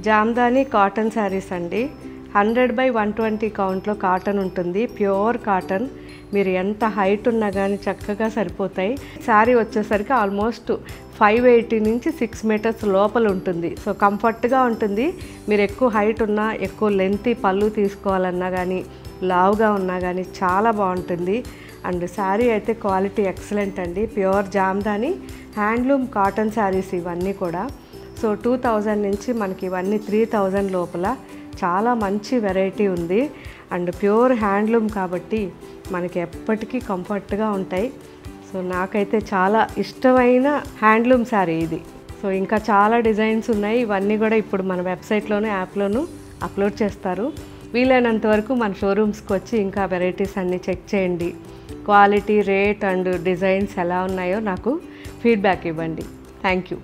Jamdani cotton saris అండి. 100/120 కౌంట్లో cotton ఉంటుంది, pure cotton. మీరు ఎంత హైట్ ఉన్నా కానీ చక్కగా సరిపోతాయి. శారీ వచ్చేసరికి ఆల్మోస్ట్ 580 నుంచి 6 మీటర్స్ లోపల ఉంటుంది. సో కంఫర్ట్గా ఉంటుంది. మీరు ఎక్కువ హైట్ ఉన్నా, ఎక్కువ లెంత్ పళ్ళు తీసుకోవాలన్నా కానీ, లావుగా ఉన్నా కానీ చాలా బాగుంటుంది. అండ్ శారీ అయితే క్వాలిటీ ఎక్సలెంట్ అండి. Pure Jamdani handloom cotton saris ఇవన్నీ కూడా. సో 2000 నుంచి మనకి ఇవన్నీ 3000 లోపల చాలా మంచి వెరైటీ ఉంది. అండ్ ప్యూర్ హ్యాండ్లూమ్ కాబట్టి మనకి ఎప్పటికీ కంఫర్ట్గా ఉంటాయి. సో నాకైతే చాలా ఇష్టమైన హ్యాండ్లూమ్ శారీ ఇది. సో ఇంకా చాలా డిజైన్స్ ఉన్నాయి. ఇవన్నీ కూడా ఇప్పుడు మన వెబ్సైట్లోనూ యాప్లోనూ అప్లోడ్ చేస్తారు. వీలైనంత వరకు మన షోరూమ్స్కి వచ్చి ఇంకా వెరైటీస్ అన్నీ చెక్ చేయండి. క్వాలిటీ, రేట్ అండ్ డిజైన్స్ ఎలా ఉన్నాయో నాకు ఫీడ్బ్యాక్ ఇవ్వండి. Thank you.